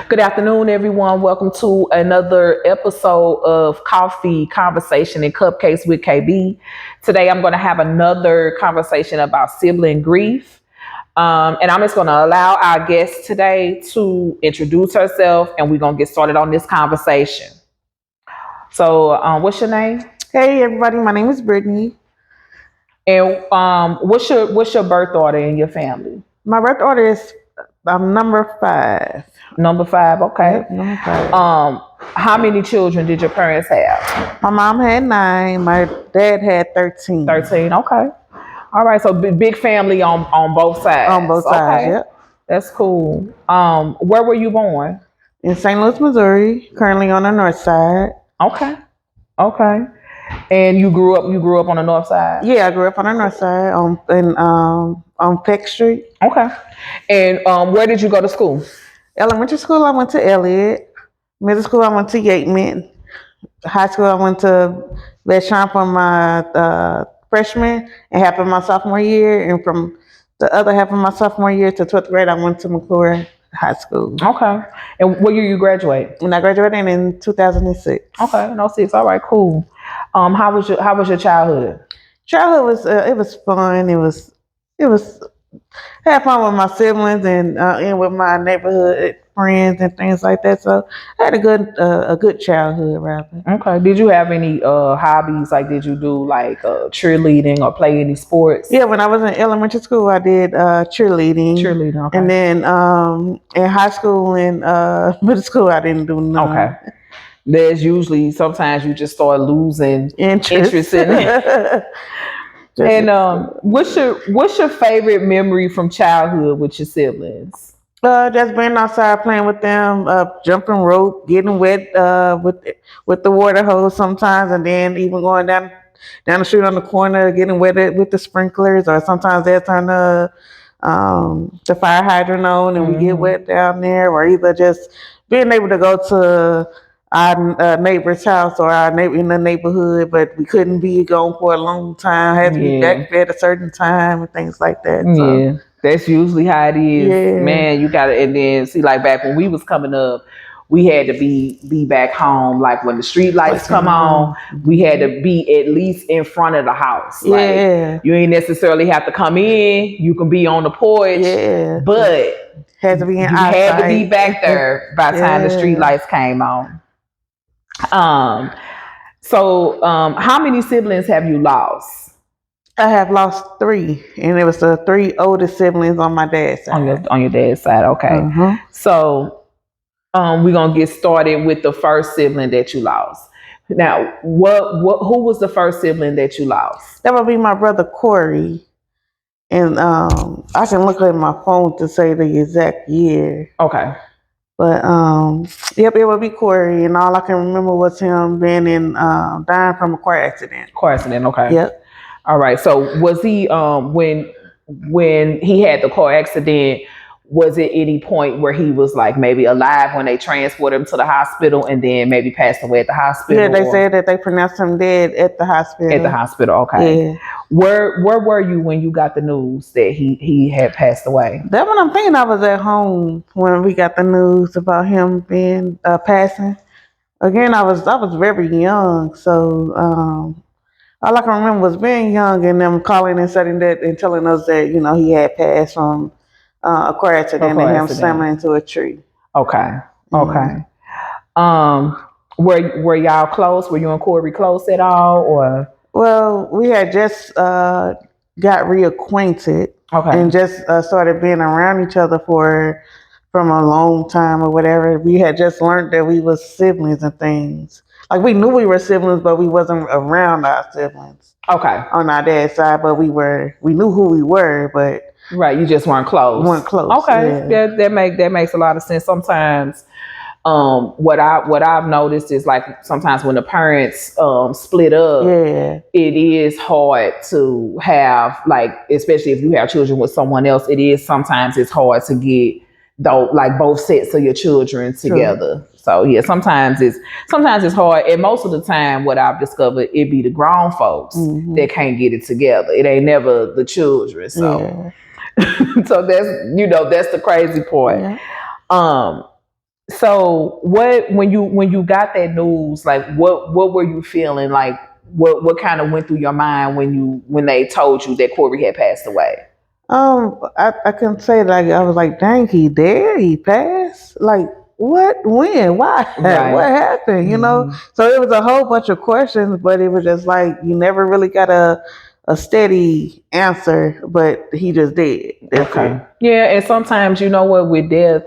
Good afternoon, everyone. Welcome to another episode of Coffee, Conversation, and Cupcakes with KB. Today, I'm going to have another conversation about sibling grief. And I'm just going to allow our guest today to introduce herself, and we're going to get started on this conversation. So, what's your name? Hey everybody, my name is Brittany. And what's your birth order in your family? My birth order is number 5. Number 5. Okay. Yep, number 5. How many children did your parents have? My mom had 9. My dad had 13. 13. Okay. All right. So big family on both sides. On both sides. Okay. Yep. That's cool. Where were you born? In St. Louis, Missouri. Currently on the north side. Okay. Okay. And you grew up on the north side? Yeah, I grew up on the north side on Peck Street. Okay. And where did you go to school? Elementary school, I went to Elliott. Middle school, I went to Yateman. High school, I went to Vashon for my freshman and half of my sophomore year. And from the other half of my sophomore year to 12th grade, I went to McClure High School. Okay. And what year you graduate? And I graduated in 2006. Okay, no 6. All right, cool. How was your childhood? Childhood was it was fun. It was had fun with my siblings and with my neighborhood friends and things like that. So I had a good childhood rather. Okay. Did you have any hobbies? Like, did you do like cheerleading or play any sports? Yeah, when I was in elementary school, I did cheerleading. Cheerleading. Okay. And then in high school and middle school, I didn't do none. Okay. There's usually sometimes you just start losing interest in it. And what's your favorite memory from childhood with your siblings? Just being outside playing with them, jumping rope, getting wet with the water hose sometimes, and then even going down the street on the corner, getting wet with the sprinklers, or sometimes they'll turn the fire hydrant on and we get wet down there, or either just being able to go to our neighbor's house or our neighbor in the neighborhood, but we couldn't be gone for a long time. Had to be back at a certain time and things like that. So. Yeah, that's usually how it is. Yeah. Man, you gotta, and then see, like back when we was coming up, we had to be back home. Like when the street lights come on, we had to be at least in front of the house. Yeah, like, you ain't necessarily have to come in. You can be on the porch. Yeah, but had to be had to be back there by the time the street lights came on. So how many siblings have you lost? I have lost 3, and it was the 3 oldest siblings on my dad's side. On your dad's side, okay. So we're gonna get started with the first sibling that you lost. Now, who was the first sibling that you lost? That would be my brother Corey, and I can look at my phone to say the exact year. Okay. But yep, it would be Corey, and all I can remember was him being dying from a car accident. Car accident, okay. Yep. All right. So was he when he had the car accident? Was it any point where he was like maybe alive when they transported him to the hospital and then maybe passed away at the hospital? Yeah, they said that they pronounced him dead at the hospital. At the hospital, okay. Yeah. Where were you when you got the news that he had passed away? That one I'm thinking I was at home when we got the news about him being passing. Again, I was very young, so all I can remember was being young and them calling and saying that and telling us that he had passed from a car accident and him slamming into a tree. Okay. Okay. Were y'all close? Were you and Corey close at all, or? Well, we had just got reacquainted, and just started being around each other from a long time or whatever. We had just learned that we was siblings and things. Like we knew we were siblings, but we wasn't around our siblings. Okay. On our dad's side, but we knew who we were, but. Right, you just weren't close. Okay, yeah. That makes a lot of sense. Sometimes, what I've noticed is like sometimes when the parents split up, it is hard to have, like, especially if you have children with someone else. Sometimes it's hard to get both sets of your children together. So yeah, sometimes it's hard, and most of the time, what I've discovered, it be the grown folks that can't get it together. It ain't never the children. So. So that's the crazy part. So when you got that news, like what were you feeling? Like what kind of went through your mind when they told you that Corey had passed away? I can say like I was like, dang, he dead? He passed? Like what? When? Why? Right. What happened? You know? So it was a whole bunch of questions, but it was just like you never really got a steady answer. But he just did. That's it. Yeah, and sometimes you know what with death,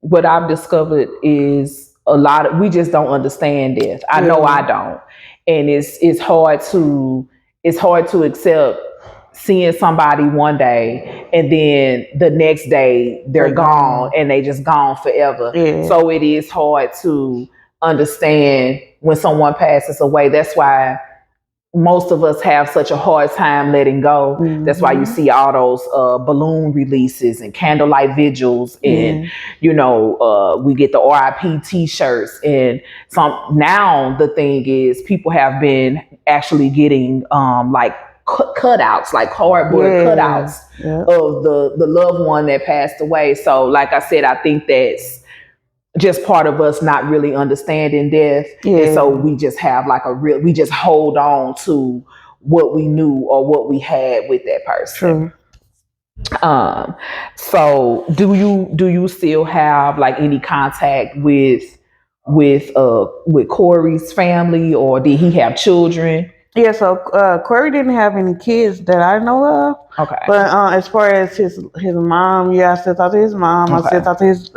what I've discovered is we just don't understand death. I know I don't, and it's hard to accept seeing somebody one day and then the next day they're gone and they just gone forever. Yeah. So it is hard to understand when someone passes away. That's why most of us have such a hard time letting go. That's why you see all those balloon releases and candlelight vigils, and we get the RIP T-shirts. And now the thing is, people have been actually getting like cutouts, like cardboard cutouts of the loved one that passed away. So, like I said, I think that's just part of us not really understanding death. And so we just have like we just hold on to what we knew or what we had with that person. True. So do you still have like any contact with Corey's family, or did he have children? Yeah, so Corey didn't have any kids that I know of. Okay. But as far as his mom, I still talk to his mom. I still talk to his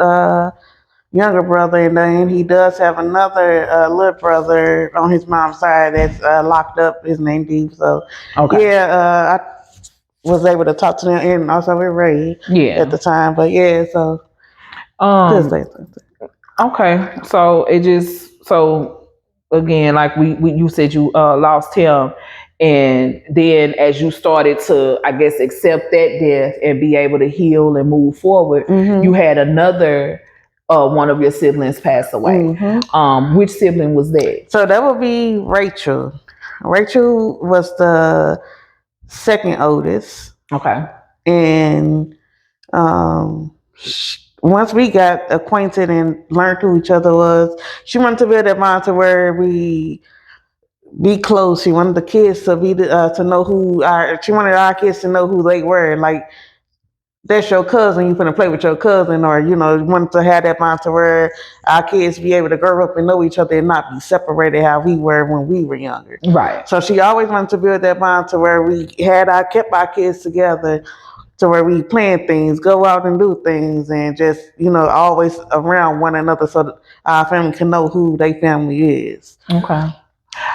younger brother, and then he does have another little brother on his mom's side that's locked up. His name Deep. So I was able to talk to them, and also with Ray at the time. But so okay. So again, like you said, you lost him, and then as you started to, I guess, accept that death and be able to heal and move forward, you had another one of your siblings pass away. Which sibling was that? So that would be Rachel. Rachel was the second oldest. Okay. And once we got acquainted and learned who each other was, she wanted to build that bond to where we be close. She wanted the kids to be to know she wanted our kids to know who they were. Like, that's your cousin, you finna play with your cousin, or wanted to have that bond to where our kids be able to grow up and know each other and not be separated how we were when we were younger. Right. So she always wanted to build that bond to where we kept our kids together, to where we plan things, go out and do things, and just always around one another, so that our family can know who their family is. Okay.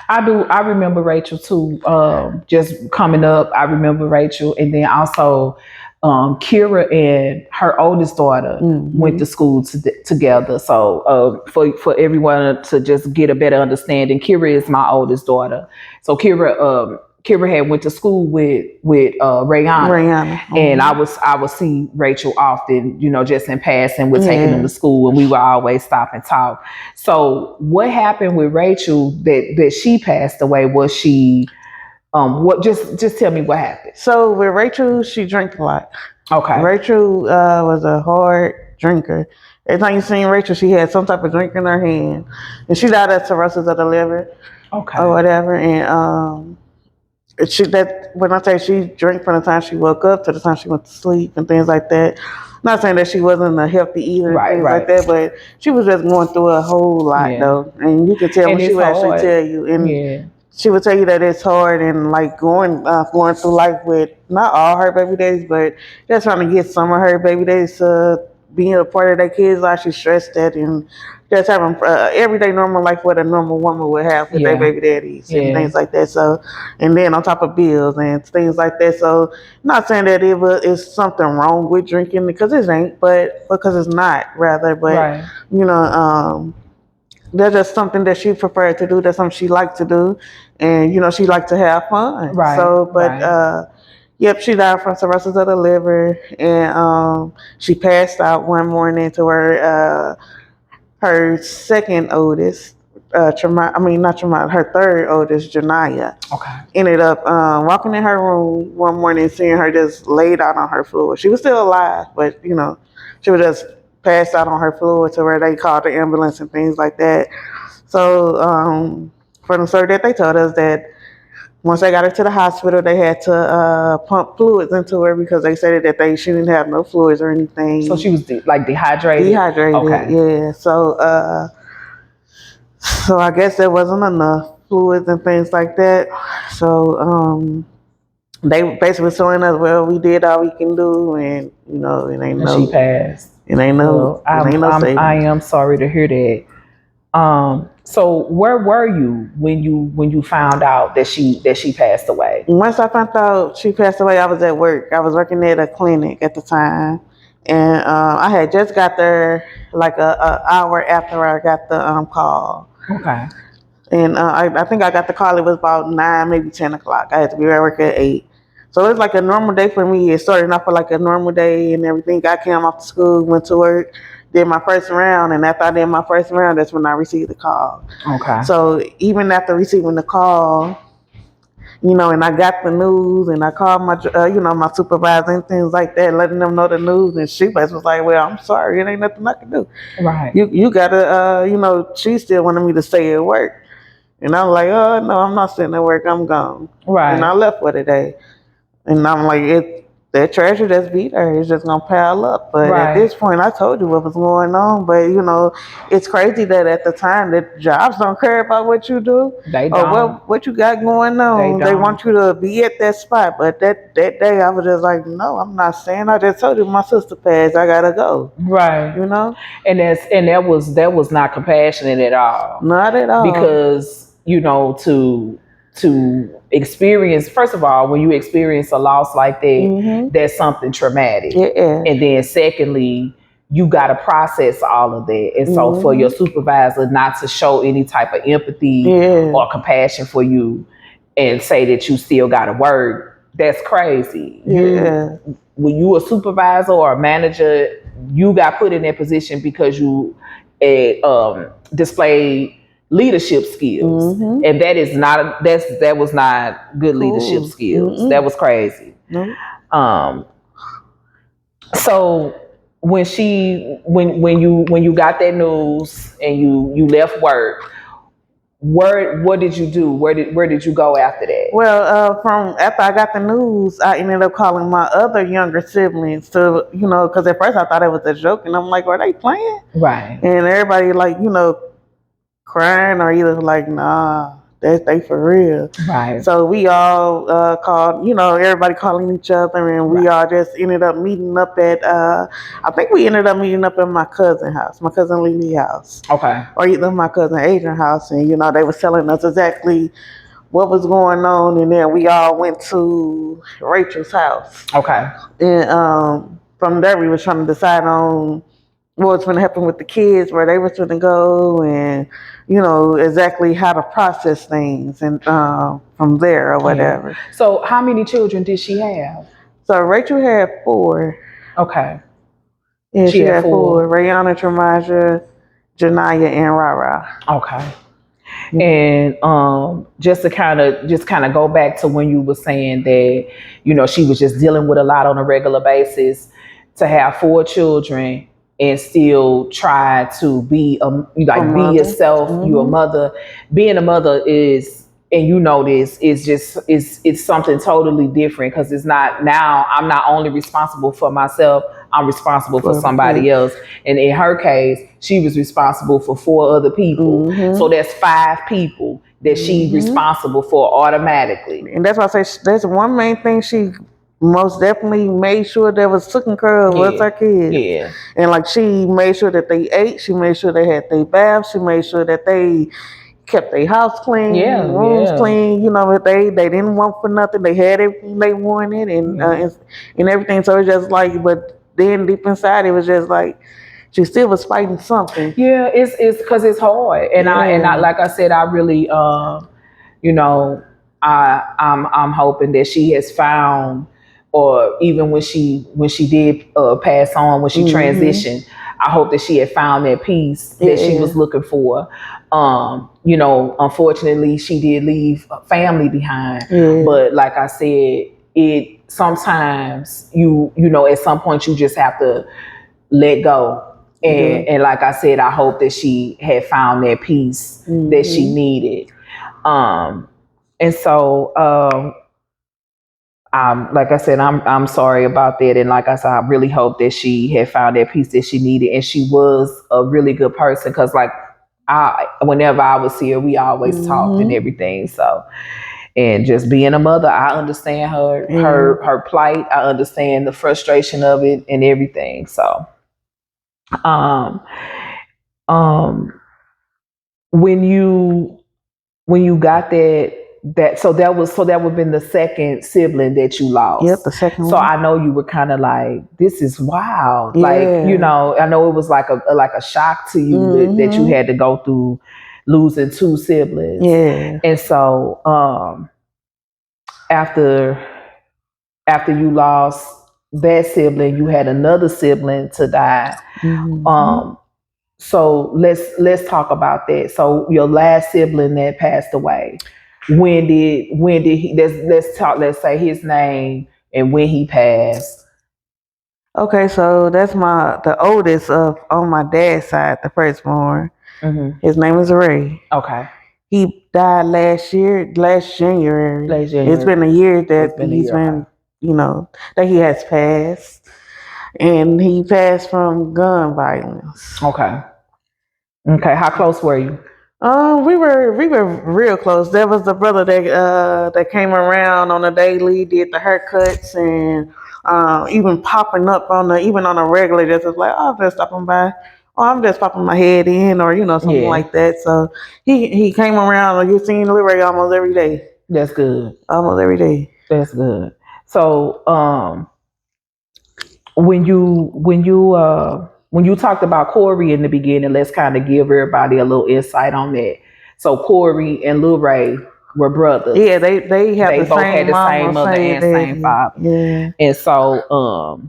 I remember Rachel too. Just coming up, I remember Rachel, and then also Kira and her oldest daughter went to school together. So for everyone to just get a better understanding, Kira is my oldest daughter. So Kira had went to school with Rayana. And I would see Rachel often, just in passing, we're taking them to school, and we would always stop and talk. So what happened with Rachel that she passed away? Was she what just tell me what happened. So with Rachel, she drank a lot. Okay. Rachel was a hard drinker. Every time you seen Rachel, she had some type of drink in her hand, and she died of cirrhosis of the liver, or whatever. And when I say she drank from the time she woke up to the time she went to sleep and things like that. I'm not saying that she wasn't a healthy eater and things like that, but she was just going through a whole lot though, and you could tell when she would actually tell you, and she would tell you that it's hard, and like going through life with not all her baby days, but just trying to get some of her baby days to being a part of their kids' life. She stressed that, and just having everyday normal life what a normal woman would have with their baby daddies and things like that. So, and then on top of bills and things like that. So, not saying that it's something wrong with drinking, because it ain't, but because it's not, rather. But that's just something that she preferred to do. That's something she liked to do, and she liked to have fun. Right. So, but yep, she died from cirrhosis of the liver, and she passed out one morning to her second oldest, her third oldest, Janaya. Okay. Ended up walking in her room one morning, seeing her just laid out on her floor. She was still alive, but she was just passed out on her floor to where they called the ambulance and things like that. So from the story that they told us that once they got her to the hospital, they had to pump fluids into her because they said that she didn't have no fluids or anything. So she was dehydrated? Dehydrated, okay. Yeah. So I guess there wasn't enough fluids and things like that. So they basically showing us, well, we did all we can do, and it ain't no. She passed. It ain't no. I am sorry to hear that. So where were you when you found out that she passed away? Once I found out she passed away, I was at work. I was working at a clinic at the time, and I had just got there like a hour after I got the call. Okay. And I think I got the call. It was about 9, maybe 10 o'clock. I had to be at work at 8. So it was like a normal day for me. It started off with like a normal day and everything. I came off to school, went to work, did my first round, and after I did my first round, that's when I received the call. Okay. So even after receiving the call, and I got the news, and I called my, my supervisor and things like that, letting them know the news, and she was like, "Well, I'm sorry, it ain't nothing I can do. Right. You gotta, she still wanted me to stay at work, and I'm like, oh no, I'm not sitting at work, I'm gone. Right. And I left for the day, and I'm like, that treasure that's be there is just gonna pile up. But at this point, I told you what was going on. But it's crazy that at the time that jobs don't care about what you do or what you got going on. They want you to be at that spot. But that day, I was just like, no, I'm not saying. I just told you my sister passed. I gotta go. Right. And that was not compassionate at all. Not at all. Because to experience, first of all, when you experience a loss like that, that's something traumatic. Yeah. And then secondly, you got to process all of that. And so for your supervisor not to show any type of empathy or compassion for you and say that you still got to work, that's crazy. Yeah. When you a supervisor or a manager, you got put in that position because you displayed leadership skills, and that was not good leadership skills. That was crazy. So when you got that news and you left work, what did you do? Where did you go after that? Well, from after I got the news, I ended up calling my other younger siblings to, because at first I thought it was a joke, and I'm like, are they playing? Right. And everybody crying or either like, nah, they for real. Right. So we all called, everybody calling each other, and we all just ended up meeting up at, I think we ended up meeting up at my cousin's house, my cousin Lee's house. Okay. Or either my cousin Adrian's house, and they was telling us exactly what was going on, and then we all went to Rachel's house. Okay. And from there we was trying to decide on what was going to happen with the kids, where they were going to go, and exactly how to process things, and from there or whatever. So how many children did she have? So Rachel had 4. Okay. Yeah, she had 4. Rayana, Tremaja, Janaya, and Rara. Okay. And just to kind of go back to when you were saying that she was just dealing with a lot on a regular basis, to have 4 children and still try to be be yourself. You're a mother. Being a mother is, and this, it's something totally different, because it's not, now I'm not only responsible for myself, I'm responsible for somebody else. And in her case, she was responsible for 4 other people. So that's 5 people that she's responsible for automatically. And that's why I say that's one main thing she most definitely made sure that was taken care of was her kids. Yeah. And like, she made sure that they ate, she made sure they had their baths, she made sure that they kept their house clean, rooms clean. They didn't want for nothing. They had everything they wanted, and everything. So it's just like, but then deep inside, it was just like she still was fighting something. Yeah, it's because it's hard, and I like I said, I really, I'm hoping that she has found, or even when she did pass on, when she transitioned, I hope that she had found that peace that she was looking for. Unfortunately, she did leave family behind, but like I said, sometimes you at some point you just have to let go And like I said, I hope that she had found that peace that she needed. And so, like I said, I'm sorry about that. And like I said, I really hope that she had found that peace that she needed. And she was a really good person, because like whenever I would see her, we always talked and everything. So, and just being a mother, I understand her plight. I understand the frustration of it and everything. So, um, when you got that would have been the second sibling that you lost. Yep, the second one. So I know you were kind of like, this is wild. Yeah. Like, I know it was like a shock to you that you had to go through losing two siblings. Yeah. And so after you lost that sibling, you had another sibling to die. So let's talk about that. So your last sibling that passed away, when did he? Let's say his name and when he passed. Okay, so that's the oldest on my dad's side, the firstborn. His name is Ray. Okay. He died last January. It's been a year that that he has passed, and he passed from gun violence. Okay. How close were you? We were real close. There was the brother that came around on a daily, did the haircuts, and even popping up even on a regular, just like, oh, I'm just stopping by, or I'm just popping my head in, or something like that. So he came around. You seen Lil Ray almost every day. That's good. Almost every day. That's good. So when you talked about Corey in the beginning, let's kind of give everybody a little insight on that. So Corey and Lil Ray were brothers. Yeah, they both had the same mother and same father. Yeah. And so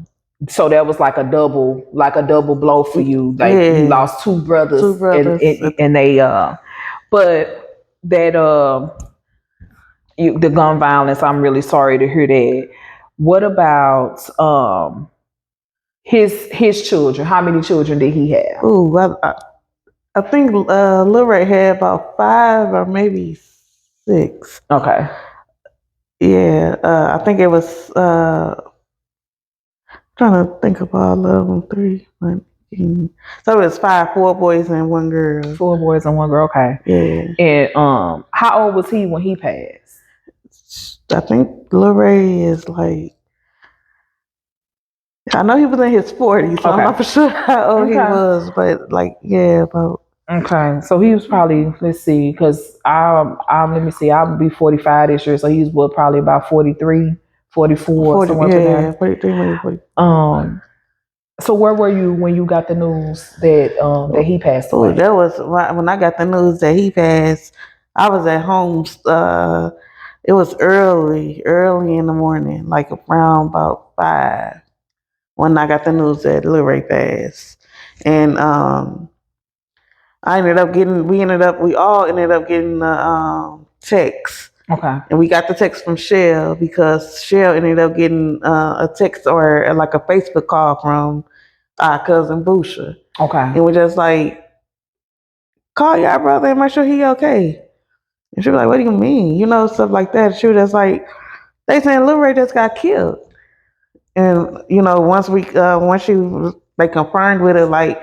so that was like a double blow for you. Like you lost two brothers. And they but that the gun violence, I'm really sorry to hear that. What about his children? How many children did he have? Ooh, I think Lil Ray had about 5 or maybe 6. Okay. Yeah, I think it was trying to think of all of them. 3, 1, so it was 5, 4 boys and 1 girl. 4 boys and 1 girl. Okay. Yeah. And how old was he when he passed? I think Lil Ray is like, I know he was in his 40s, so I'm not for sure how old he was, but like, yeah, about. Okay, so he was probably, let's see, because let me see, I'll be 45 this year, so he was probably about 43, 44, somewhere there. 43, maybe 40. So where were you when you got the news that he passed away? That was when I got the news that he passed. I was at home. It was early in the morning, like around about 5, when I got the news that Lil Ray passed, and we all ended up getting the text. Okay. And we got the text from Shell, because Shell ended up getting a text or like a Facebook call from our cousin Busha. Okay. And we're just like, call your brother and make sure he okay. And she was like, what do you mean? Stuff like that. She was just like, they saying Lil Ray just got killed. And once they confirmed with it, like,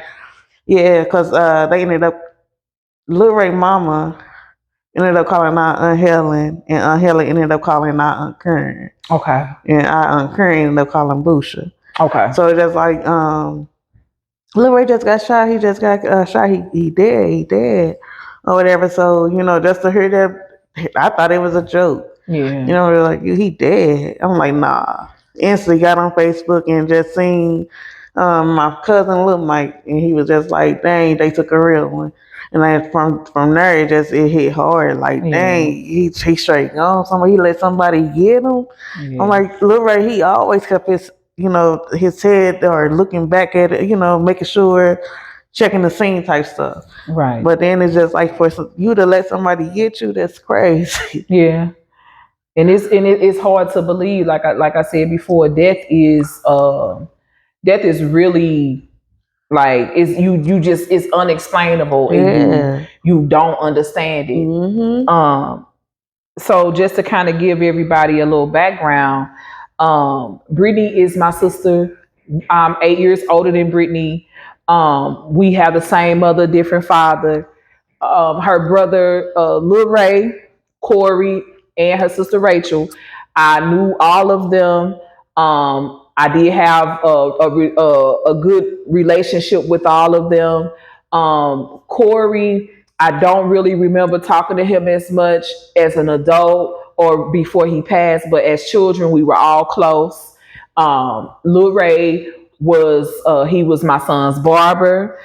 yeah, because they ended up, Lil Ray mama ended up calling our Aunt Helen, and Aunt Helen ended up calling our Aunt Karen. Okay. And our Aunt Karen ended up calling Busha. Okay. So it's just like, Lil Ray just got shot. He just got shot. He dead, or whatever. So just to hear that, I thought it was a joke. Yeah. They're like, he dead. I'm like, nah. Instantly got on Facebook and just seen my cousin Lil Mike, and he was just like, dang, they took a real one. And then from there, it hit hard. Like, dang, he straight gone. He let somebody get him. Yeah. I'm like, Lil Ray, he always kept his head, or looking back at it, making sure, checking the scene type stuff. Right. But then it's just like, for you to let somebody get you, that's crazy. Yeah. And it's hard to believe. Like I said before, death is really Like it's unexplainable, and you don't understand it. Mm-hmm. So just to kind of give everybody a little background, Brittany is my sister. I'm 8 years older than Brittany. We have the same mother, different father. Her brother, Lil Ray, Corey, and her sister Rachel. I knew all of them. I did have a good relationship with all of them. Corey, I don't really remember talking to him as much as an adult or before he passed, but as children, we were all close. Lil Ray he was my son's barber.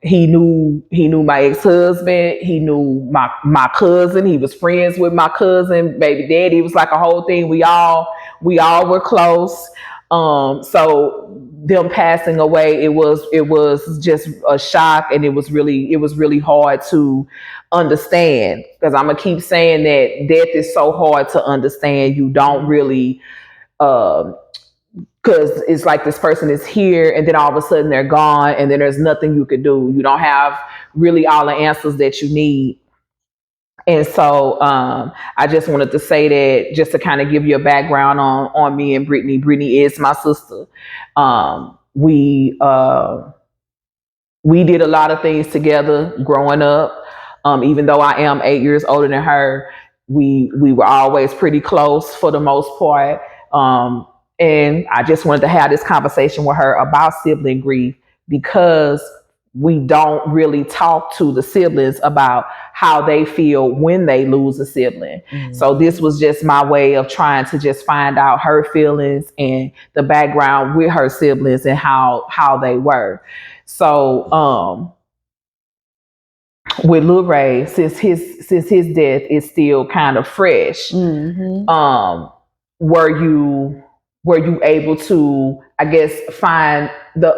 He knew my ex-husband. He knew my cousin. He was friends with my cousin, baby daddy. It was like a whole thing. We all were close. So them passing away, it was just a shock, and it was really hard to understand, because I'm gonna keep saying that death is so hard to understand. You don't really because it's like this person is here and then all of a sudden they're gone, and then there's nothing you could do. You don't have really all the answers that you need. And so I just wanted to say that, just to kind of give you a background on me and Brittany. Brittany is my sister. We did a lot of things together growing up. Even though I am 8 years older than her, we were always pretty close for the most part. And I just wanted to have this conversation with her about sibling grief, because we don't really talk to the siblings about how they feel when they lose a sibling. Mm-hmm. So this was just my way of trying to just find out her feelings and the background with her siblings and how they were. So with Lil Ray, since his death is still kind of fresh, mm-hmm. Were you able to, I guess, find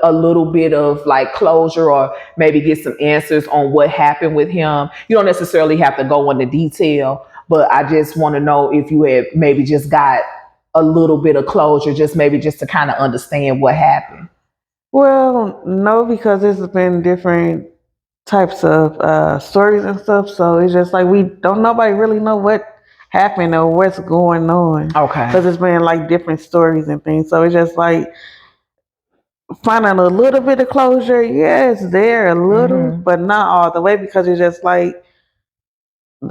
a little bit of like closure, or maybe get some answers on what happened with him? You don't necessarily have to go into detail, but I just want to know if you had maybe just got a little bit of closure, just to kind of understand what happened. Well, no, because there's been different types of stories and stuff, so it's just like nobody really know what happened or what's going on. Okay. Because it's been like different stories and things, so it's just like finding a little bit of closure. Yeah, it's there a little, mm-hmm. but not all the way, because it's just like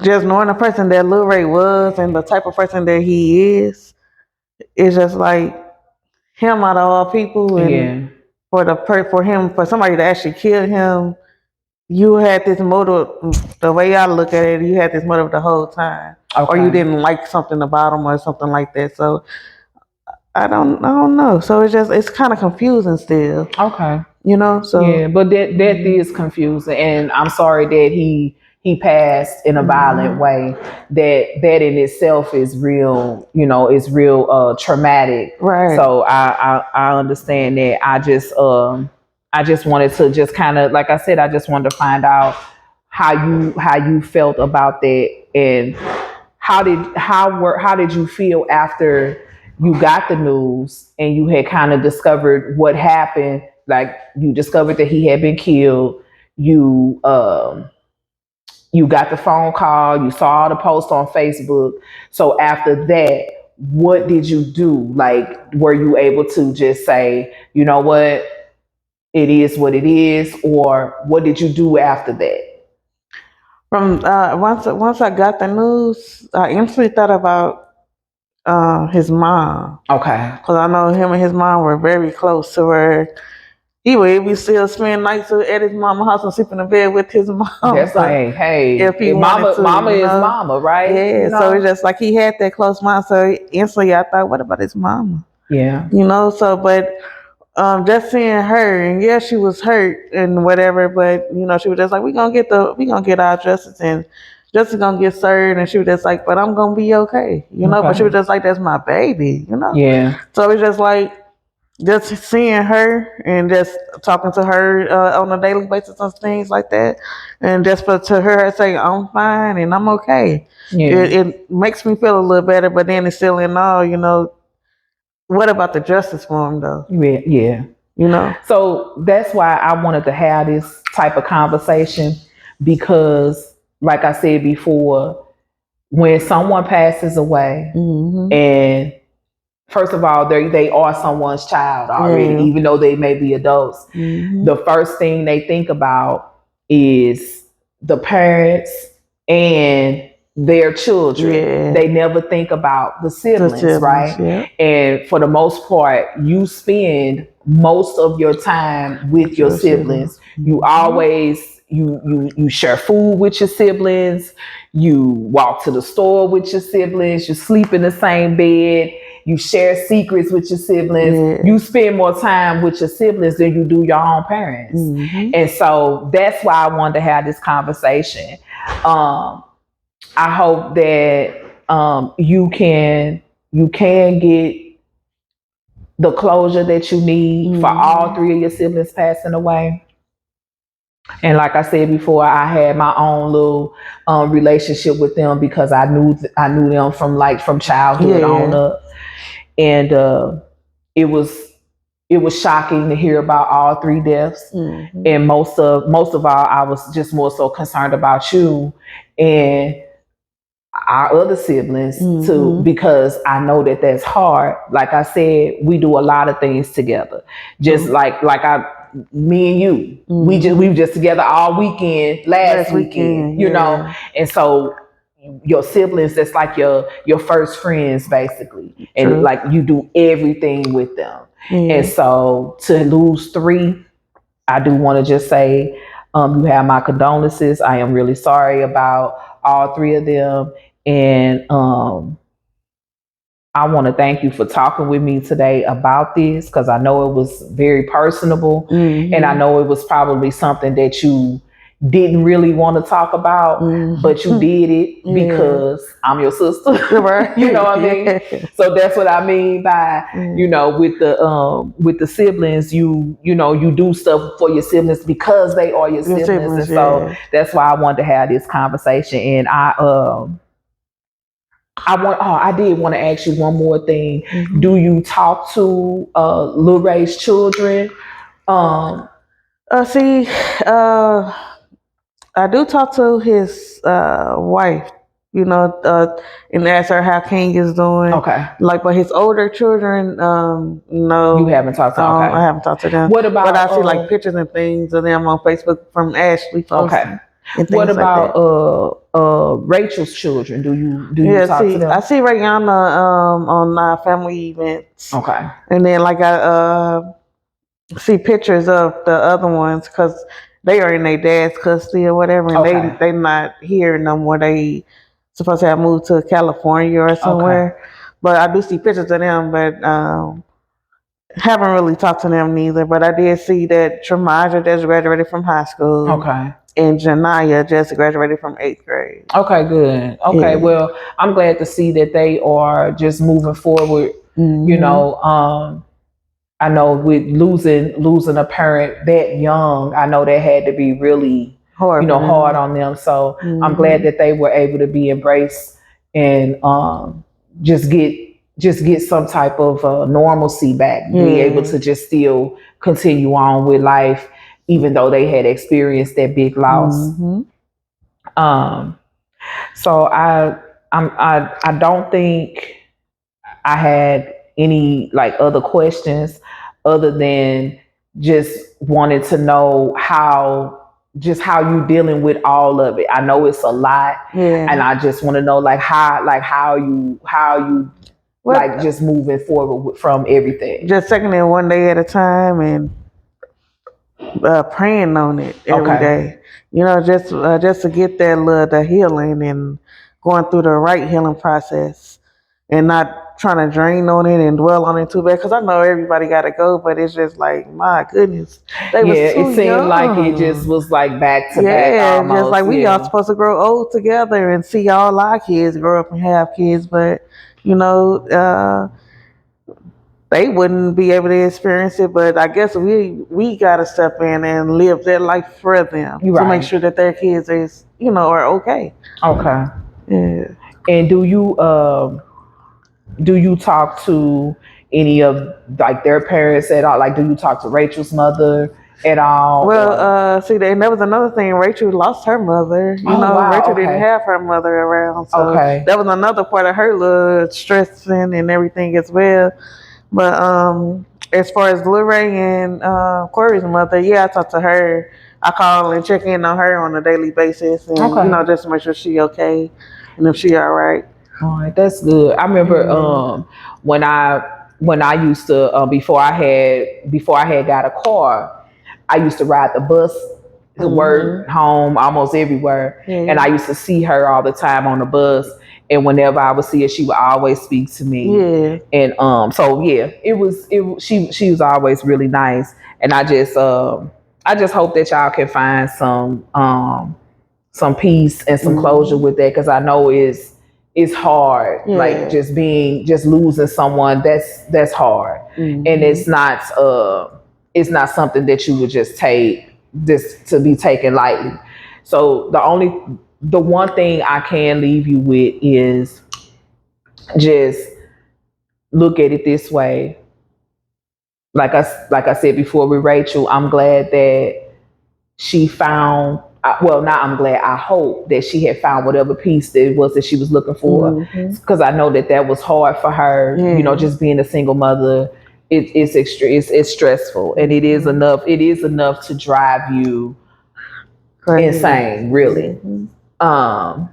just knowing the person that Lil Ray was and the type of person that he is. It's just like him out of all people, and for somebody to actually kill him, you had this motive. The way I look at it, you had this motive the whole time, or you didn't like something about him or something like that. So I don't know. So it's kind of confusing still. Okay. So yeah, but that is confusing, and I'm sorry that he passed in a violent way. That in itself is real, is real traumatic. Right. So I understand that. I just wanted to just kind of, like I said, I just wanted to find out how you felt about that, and how did you feel after you got the news and you had kind of discovered what happened. Like, you discovered that he had been killed. You got the phone call. You saw the post on Facebook. So after that, what did you do? Like, were you able to just say, you know what, it is what it is, or what did you do after that? From once I got the news, I instantly thought about his mom. Okay. Because I know him and his mom were very close, to where he would be still spend nights at his mama's house and sleep in the bed with his mom. That's like, hey, if he mama is mama, right? Yeah. So it's just like he had that close mind. So instantly I thought, what about his mama? Yeah. So but just seeing her, and yeah, she was hurt and whatever, but she was just like, we gonna get our justice, and justice gonna get served, and she was just like, but I'm gonna be okay, okay. But she was just like, that's my baby, Yeah. So it's just like, just seeing her and just talking to her on a daily basis and things like that, and just to her say, I'm fine and I'm okay. Yeah. It makes me feel a little better, but then it's still in all, what about the justice for him though? Yeah. So that's why I wanted to have this type of conversation, because like I said before, when someone passes away, and first of all, they are someone's child already, even though they may be adults. The first thing they think about is the parents and their children. They never think about the siblings, right? And for the most part, you spend most of your time with your siblings. You always you share food with your siblings. You walk to the store with your siblings. You sleep in the same bed. You share secrets with your siblings. You spend more time with your siblings than you do your own parents. And so that's why I wanted to have this conversation. I hope that you can get the closure that you need for all three of your siblings passing away. And like I said before, I had my own little relationship with them, because I knew them from childhood on up. And it was shocking to hear about all three deaths. And most of all, I was just more so concerned about you and our other siblings too, because I know that that's hard. Like I said, we do a lot of things together. Just me and you, we were just together all weekend last weekend, you know. And so your siblings, that's like your first friends basically, and like you do everything with them. And so to lose three, I do want to just say, you have my condolences. I am really sorry about all three of them, and I want to thank you for talking with me today about this, because I know it was very personable, and I know it was probably something that you didn't really want to talk about, but you did it because I'm your sister. You know what I mean? So that's what I mean by, with the siblings, you do stuff for your siblings because they are your siblings. And so that's why I wanted to have this conversation. And I did want to ask you one more thing. Do you talk to Lil Ray's children? I do talk to his wife, and ask her how King is doing. Okay. But his older children, no. You haven't talked to them? Okay. I haven't talked to them. What about? But I see pictures and things of them on Facebook from Ashley posting. Okay. What about Rachel's children? Do you talk to them? I see Rihanna on family events. Okay. And then I see pictures of the other ones, because they are in their dad's custody or whatever, and they not here no more. They supposed to have moved to California or somewhere. Okay. But I do see pictures of them, but haven't really talked to them neither. But I did see that Tremaja just graduated from high school. Okay. And Janaya just graduated from 8th grade. Okay, good. Okay, well, I'm glad to see that they are just moving forward. I know with losing a parent that young, I know that had to be really hard on them. So I'm glad that they were able to be embraced and just get some type of normalcy back, be able to just still continue on with life, even though they had experienced that big loss. So I don't think I had any other questions, other than just wanted to know how you dealing with all of it. I know it's a lot, and I just want to know how you just moving forward from everything. Just taking it one day at a time and praying on it every day. Just to get the healing and going through the right healing process, and not trying to drain on it and dwell on it too bad. Because I know everybody got to go, but it's just my goodness, they was too it seemed young. Like it just was back to back. Almost. Just we all supposed to grow old together and see all our kids grow up and have kids, but they wouldn't be able to experience it. But I guess we gotta step in and live their life for them to make sure that their kids are okay. Okay. Yeah. And do you talk to any of like their parents at all? Like, do you talk to Rachel's mother at all? Well, see, that was another thing. Rachel lost her mother. Wow, Rachel didn't have her mother around, so that was another part of her little stressing and everything as well. But as far as Lil Ray and Corey's mother, I talk to her. I call and check in on her on a daily basis, and just to make sure she okay and if she all right. All right, that's good. I remember when I used to before I had got a car, I used to ride the bus to work, home, almost everywhere, and I used to see her all the time on the bus. And whenever I would see her, she would always speak to me. Yeah. And she was always really nice. And I just hope that y'all can find some peace and some closure with that, because I know it's hard. Yeah. Like just losing someone, that's hard. And it's not something that you would just take this to be taken lightly. So the one thing I can leave you with is just look at it this way. Like I said before with Rachel, I'm glad that she found, I hope that she had found whatever peace that it was that she was looking for. Because I know that was hard for her, just being a single mother. It's stressful, and it is enough to drive you insane, really. And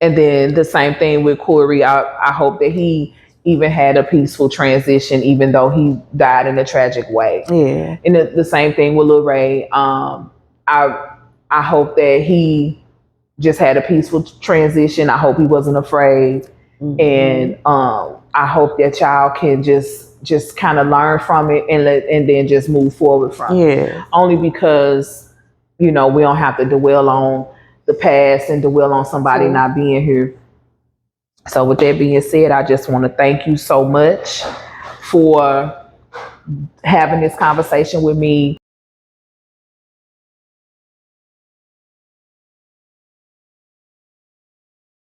then the same thing with Corey. I hope that he even had a peaceful transition, even though he died in a tragic way. Yeah. And the same thing with Lil Ray. I hope that he just had a peaceful transition. I hope he wasn't afraid. And I hope that y'all can just kind of learn from it and then just move forward from it. Only because, we don't have to dwell on the past and dwell on somebody not being here. So with that being said, I just want to thank you so much for having this conversation with me.